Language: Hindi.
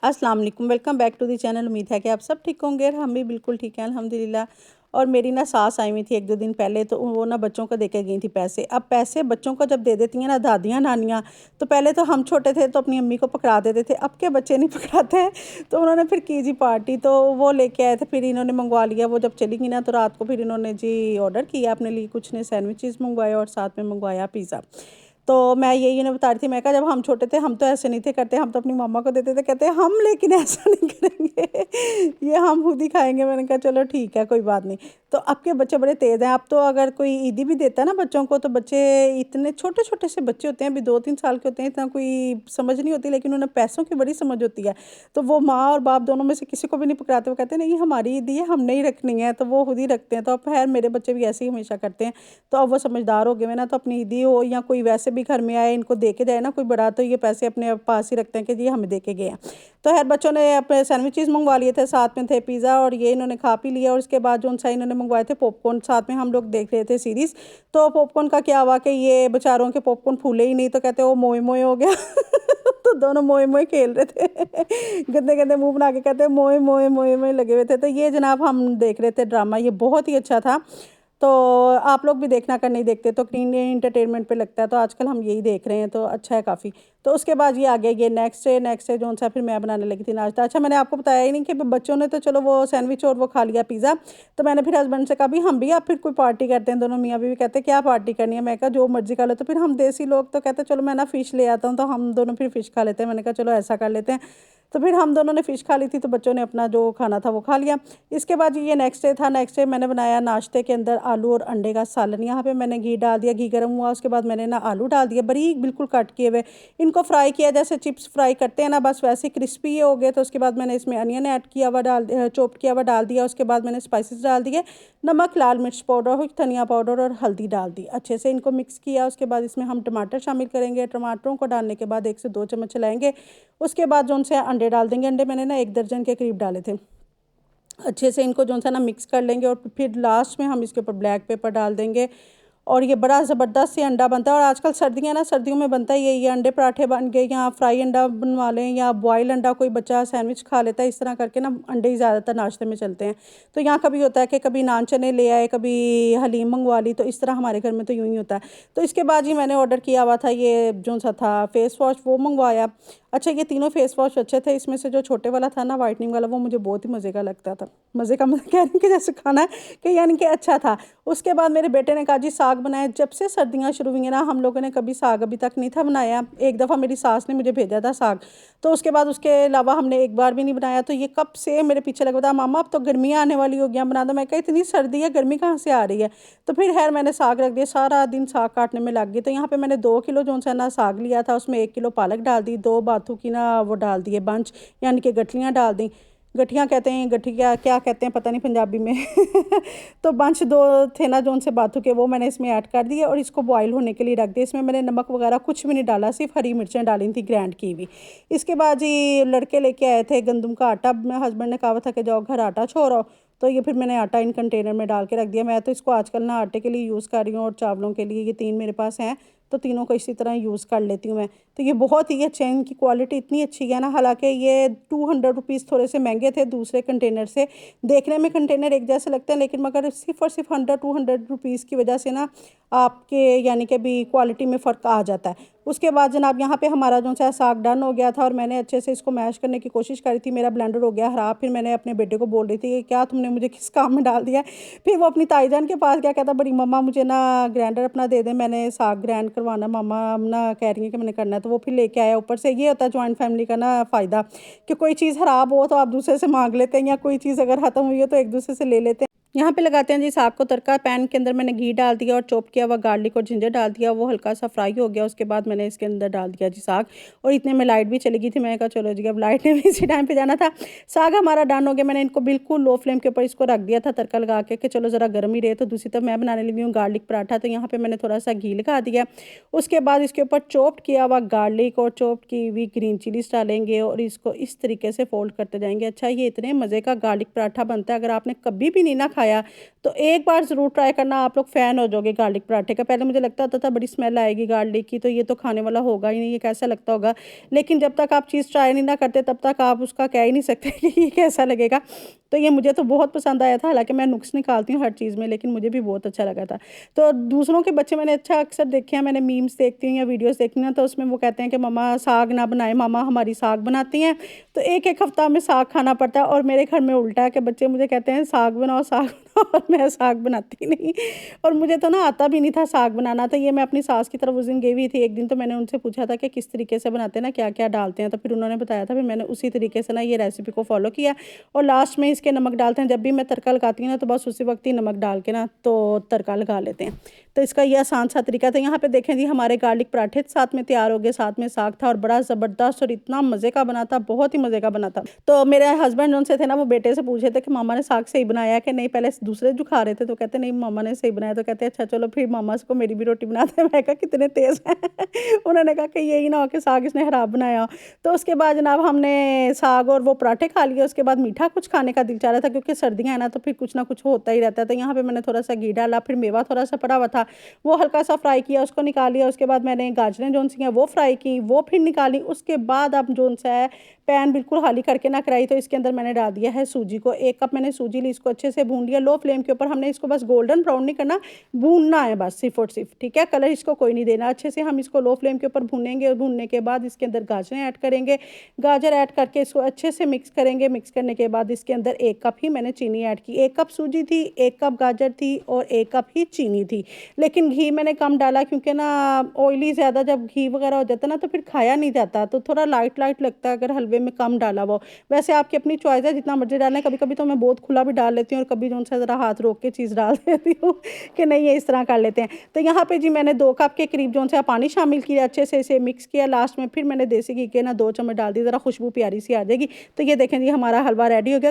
अस्सलाम वालेकुम, welcome back to the channel. उम्मीद है कि आप सब ठीक होंगे और हम भी बिल्कुल ठीक हैं अल्हम्दुलिल्लाह। और मेरी ना सास आई हुई थी 1-2 दिन पहले, तो वो ना बच्चों को देके गई थी पैसे। अब पैसे बच्चों को जब दे देती हैं ना दादियाँ नानियाँ, तो पहले तो हम छोटे थे तो अपनी अम्मी को पकड़ा देते थे, अब के बच्चे नहीं पकड़ाते हैं। तो उन्होंने फिर की जी पार्टी, तो वो लेके आए थे, फिर इन्होंने मंगवा लिया। वो जब चली गई ना तो रात को फिर इन्होंने जी ऑर्डर किया अपने लिए, कुछ ने सैंडविचेस मंगवाए और साथ में मंगवाया पिज़्ज़ा। तो मैं यही इन्हें बता रही थी, मैं कहा जब हम छोटे थे हम तो ऐसे नहीं थे करते, हम तो अपनी मम्मा को देते थे, कहते हम लेकिन ऐसा नहीं करेंगे ये हम खुद ही खाएंगे। मैंने कहा चलो ठीक है कोई बात नहीं। तो अब के बच्चे बड़े तेज़ हैं। अब तो अगर कोई ईदी भी देता है ना बच्चों को, तो बच्चे इतने छोटे छोटे से बच्चे होते हैं, अभी 2-3 साल के होते हैं, इतना कोई समझ नहीं होती, लेकिन उन्हें पैसों की बड़ी समझ होती है। तो वो माँ और बाप दोनों में से किसी को भी नहीं पकड़ाते, वो कहते हैं नहीं हमारी ईदी है हमने ही रखनी है, तो वो खुद ही रखते हैं। तो अब खैर मेरे बच्चे भी ऐसे ही हमेशा करते हैं। तो अब वो समझदार हो गए हैं ना, तो अपनी ईदी हो या कोई वैसे भी घर में आए इनको दे के जाए ना कोई बड़ा, तो ये पैसे अपने पास ही रखते हैं कि जी हमें दे के गए हैं। तो खैर बच्चों ने अपने सैंडविचेस मंगवा लिए थे, साथ में थे पिज़्ज़ा, और ये इन्होंने खा पी लिया। और उसके बाद जो उनसा इन्होंने मंगवाए थे पॉपकॉर्न, साथ में हम लोग देख रहे थे सीरीज़। तो पॉपकॉर्न का क्या हुआ कि ये बेचारों के पॉपकॉर्न फूले ही नहीं, तो कहते वो मोए मोए हो गया तो दोनों मोए मोए खेल रहे थे गंदे गंदे मुंह बना के कहते मोए मोए मोए मोए लगे हुए थे। तो ये जनाब हम देख रहे थे ड्रामा, ये बहुत ही अच्छा था। तो आप लोग भी देखना, कर नहीं देखते तो क्लीन एंटरटेनमेंट पे लगता है, तो आजकल हम यही देख रहे हैं, तो अच्छा है काफ़ी। तो उसके बाद ये आ गया ये नेक्स्ट डे जो सा फिर मैं बनाने लगी थी नाश्ता। अच्छा मैंने आपको बताया ही नहीं कि बच्चों ने तो चलो वो सैंडविच और वो खा लिया पिज़्ज़ा। तो मैंने फिर हस्बैंड से कहा भी हम भी आप फिर कोई पार्टी करते हैं। दोनों मियाँ बीवी कहते हैं क्या पार्टी करनी है, मैं कहा जो मर्जी खा लो। तो फिर हम देसी लोग तो कहते चलो मैं ना फ़िश ले आता हूँ, तो हम दोनों फिर फ़िश खा लेते हैं। मैंने कहा चलो ऐसा कर लेते हैं। तो फिर हम दोनों ने फ़िश खा ली थी, तो बच्चों ने अपना जो खाना था वो खा लिया। इसके बाद ये नेक्स्ट डे था। नेक्स्ट डे मैंने बनाया नाश्ते के अंदर आलू और अंडे का सालन। यहाँ पे मैंने घी डाल दिया, घी गर्म हुआ उसके बाद मैंने ना आलू डाल दिया बारीक बिल्कुल कट किए हुए, इनको फ्राई किया जैसे चिप्स फ्राई करते हैं ना, बस वैसे क्रिस्पी ये हो गए। तो उसके बाद मैंने इसमें अनियन ऐड किया हुआ चॉप किया हुआ डाल दिया। उसके बाद मैंने स्पाइसेस डाल दिए, नमक, लाल मिर्च पाउडर, धनिया पाउडर और हल्दी डाल दी। अच्छे से इनको मिक्स किया। उसके बाद इसमें हम टमाटर शामिल करेंगे। टमाटरों को डालने के बाद 1 से 2 चम्मच चलाएंगे। उसके बाद जो उनसे अंडे डाल देंगे। अंडे मैंने ना 1 दर्जन के करीब डाले थे। अच्छे से इनको जो सा ना मिक्स कर लेंगे, और फिर लास्ट में हम इसके ऊपर ब्लैक पेपर डाल देंगे। और ये बड़ा ज़बरदस्त से अंडा बनता है। और आजकल सर्दियाँ ना, सर्दियों में बनता है ये अंडे पराठे बन गए, या फ्राई अंडा बनवा लें, या बॉयल अंडा कोई बच्चा सैंडविच खा लेता है, इस तरह करके ना अंडे ही ज़्यादातर नाश्ते में चलते हैं। तो यहाँ कभी होता है कि कभी नान चने ले आए, कभी हलीम मंगवा ली, तो इस तरह हमारे घर में तो यूँ ही होता है। तो इसके बाद ही मैंने ऑर्डर किया हुआ था ये जो सा था फेस वॉश, वो मंगवाया। अच्छा ये तीनों फेस वॉश अच्छे थे। इसमें से जो छोटे वाला था ना वाइटनिंग वाला, वो मुझे बहुत ही मज़े का लगता था। मज़े का मतलब कह रही कि जैसे खाना है कि यानी कि अच्छा था। उसके बाद मेरे बेटे ने कहा जी साग बनाया। जब से सर्दियाँ शुरू हुई हैं ना, हम लोगों ने कभी साग अभी तक नहीं था बनाया। एक दफ़ा मेरी सास ने मुझे भेजा था साग, तो उसके बाद उसके अलावा हमने एक बार भी नहीं बनाया। तो ये कब से मेरे पीछे लगा था, मामा अब तो गर्मियाँ आने वाली हो गया, बना दो। मैं कहा इतनी सर्दी है, गर्मी कहाँ से आ रही है। तो फिर खैर मैंने साग रख दिया, सारा दिन साग काटने में लग गई। तो यहाँ पे मैंने 2 किलो जो सा ना साग लिया था, उसमें 1 किलो पालक डाल दी, 2 बाथू की ना वो डाल दिए बंच, यानी कि गठलियाँ डाल दी। गठियाँ कहते हैं, गठिया क्या कहते हैं पता नहीं पंजाबी में तो बंच 2 थे ना जो उनसे बाथू के, वो मैंने इसमें ऐड कर दिए और इसको बॉईल होने के लिए रख दिया। इसमें मैंने नमक वगैरह कुछ भी नहीं डाला, सिर्फ हरी मिर्चें डाली थी ग्राइंड की हुई। इसके बाद जी लड़के लेके आए थे गंदम का आटा। मैं हस्बैंड ने कहा था कि जाओ घर आटा छोड़ो, तो ये फिर मैंने आटा इन कंटेनर में डाल के रख दिया। मैं तो इसको आजकल ना आटे के लिए यूज़ कर रही हूँ और चावलों के लिए, ये 3 मेरे पास हैं, तो तीनों को इसी तरह यूज़ कर लेती हूँ मैं। तो ये बहुत ही अच्छे हैं, इनकी क्वालिटी इतनी अच्छी है ना। हालांकि ये 200 रुपीज़ थोड़े से महंगे थे दूसरे कंटेनर से। देखने में कंटेनर एक जैसे लगते हैं, लेकिन मगर सिर्फ और सिर्फ 100-200 रुपीज़ की वजह से ना आपके यानी कि भी क्वालिटी में फ़र्क आ जाता है। उसके बाद जनाब यहाँ पे हमारा जो सा साग डन हो गया था, और मैंने अच्छे से इसको मैश करने की कोशिश करी थी। मेरा ब्लेंडर हो गया ख़राब। फिर मैंने अपने बेटे को बोल रही थी कि क्या तुमने मुझे किस काम में डाल दिया। फिर वो अपनी ताईजान के पास गया, कहता बड़ी मम्मा मुझे ना ग्राइंडर अपना दे दे, मैंने साग ग्राइंड करवाना, मामा ना कह रही है कि मैंने करना है। तो वो फिर लेके आया। ऊपर से ये होता है जॉइंट फैमिली का ना फ़ायदा, कि कोई चीज़ ख़राब हो तो आप दूसरे से मांग लेते हैं, या कोई चीज़ अगर ख़त्म हुई हो तो एक दूसरे से ले लेते हैं। यहाँ पे लगाते हैं जी साग को तड़का। पैन के अंदर मैंने घी डाल दिया और चॉप किया हुआ गार्लिक और जिंजर डाल दिया। वो हल्का सा फ्राई हो गया, उसके बाद मैंने इसके अंदर डाल दिया जी साग। और इतने में लाइट भी चली गई थी। मैंने कहा चलो जी अब लाइट ने भी इसी टाइम पे जाना था। साग हमारा डन हो गया। मैंने इनको बिल्कुल लो फ्लेम के ऊपर इसको रख दिया था तड़का लगा के, कि चलो ज़रा गर्म ही रहे। तो दूसरी तरफ मैं बनाने लगी हूँ गार्लिक पराठा। तो यहाँ पर मैंने थोड़ा सा घी लगा दिया। उसके बाद इसके ऊपर चॉप्ड किया हुआ गार्लिक और चॉप्ड की हुई ग्रीन चिलीज डालेंगे, और इसको इस तरीके से फोल्ड करते जाएंगे। अच्छा ये इतने मज़े का गार्लिक पराठा बनता है, अगर आपने कभी भी नहीं ना खाया खाया। तो एक बार ज़रूर ट्राई करना, आप लोग फ़ैन हो जाओगे गार्लिक पराठे का। पहले मुझे लगता होता था बड़ी स्मेल आएगी गार्लिक की, तो ये तो खाने वाला होगा ही नहीं, ये कैसा लगता होगा। लेकिन जब तक आप चीज़ ट्राई नहीं ना करते तब तक आप उसका कह ही नहीं सकते कि ये कैसा लगेगा। तो ये मुझे तो बहुत पसंद आया था, हालाँकि मैं नुक्स निकालती हूँ हर चीज़ में, लेकिन मुझे भी बहुत अच्छा लगा था। तो दूसरों के बच्चे मैंने अच्छा अक्सर देखे हैं, मैंने मीम्स देखती हूँ या वीडियोज़ देखती हूँ ना, तो उसमें वो कहते हैं कि मम्मा साग ना बनाएँ, मामा हमारी साग बनाती हैं। तो एक-एक हफ्ता हमें साग खाना पड़ता है, और मेरे घर में उल्टा है कि बच्चे मुझे कहते हैं साग बनाओ, साग बनाओ, और मैं साग बनाती नहीं। और मुझे तो ना आता भी नहीं था साग बनाना। तो ये मैं अपनी सास की तरफ उस दिन गई हुई थी एक दिन, तो मैंने उनसे पूछा था कि किस तरीके से बनाते हैं ना, क्या-क्या डालते हैं, तो फिर उन्होंने बताया था। फिर मैंने उसी तरीके से ना ये रेसिपी को फ़ॉलो किया, और लास्ट में इसके नमक डालते हैं। जब भी मैं तड़का लगाती हूँ ना, तो बस उसी वक्त ही नमक डाल के ना तो तड़का लगा लेते हैं। तो इसका ये आसान सा तरीका था। यहाँ पे देखें जी, हमारे गार्लिक पराठे साथ में तैयार हो गए, साथ में साग था, और बड़ा ज़बरदस्त और इतना मज़े का बना था, बहुत ही मज़े का बना था। तो मेरे हस्बैंड उनसे थे ना, वो बेटे से पूछे थे कि मामा ने साग सही बनाया कि नहीं। पहले दूसरे जो खा रहे थे तो कहते नहीं मामा ने सही बनाया। तो कहते अच्छा चलो फिर मामा को मेरी भी रोटी बना दे। मैं कहा कितने तेज़ हैं। उन्होंने कहा कि यही ना हो कि साग इसने खराब बनाया हो। तो उसके बाद जनाब हमने साग और वो पराठे खा लिए। उसके बाद मीठा कुछ खाने का दिल चाह रहा था, क्योंकि सर्दियाँ हैं ना, तो फिर कुछ ना कुछ होता ही रहता है। तो यहाँ पे मैंने थोड़ा सा घी डाला, फिर मेवा थोड़ा सा पड़ा हुआ था, वो हल्का सा फ्राई किया, उसको निकाल लिया। उसके बाद मैंने गाजरें जो सी हैं वो फ्राई की, वो फिर निकाली। उसके बाद अब जो सा है पैन बिल्कुल खाली करके ना कराई, तो इसके अंदर मैंने डाल दिया है सूजी को। 1 कप मैंने सूजी ली, इसको अच्छे से भून लिया लो फ्लेम के ऊपर। हमने इसको बस गोल्डन ब्राउन नहीं करना, भूनना है बस सिर्फ और सिर्फ, ठीक है। कलर इसको कोई नहीं देना। अच्छे से हम इसको लो फ्लेम के ऊपर भूनेंगे, और भूनने के बाद इसके अंदर गाजरें ऐड करेंगे। गाजर ऐड करके इसको अच्छे से मिक्स करेंगे। मिक्स करने के बाद इसके अंदर 1 कप ही मैंने चीनी ऐड की। 1 कप सूजी थी, 1 कप गाजर थी, और 1 कप ही चीनी थी। लेकिन घी मैंने कम डाला, क्योंकि ना ऑयली ज़्यादा जब घी वगैरह हो जाता है ना, तो फिर खाया नहीं जाता, तो थोड़ा लाइट लाइट लगता है अगर हलवे में कम डाला वो। वैसे आपकी अपनी चॉइस है, जितना मर्जी डालें। कभी कभी तो मैं बहुत खुला भी डाल लेती हूँ, और कभी जो सा ज़रा हाथ रोक के चीज़ डाल देती हूँ कि नहीं ये इस तरह कर लेते हैं। तो यहाँ पे जी मैंने 2 कप के करीब जो सा पानी शामिल किया, अच्छे से इसे मिक्स किया। लास्ट में फिर मैंने देसी घी के ना 2 चम्मच डाल दी, ज़रा खुशबू प्यारी सी आ जाएगी। तो ये देखें जी हमारा हलवा रेडी हो गया।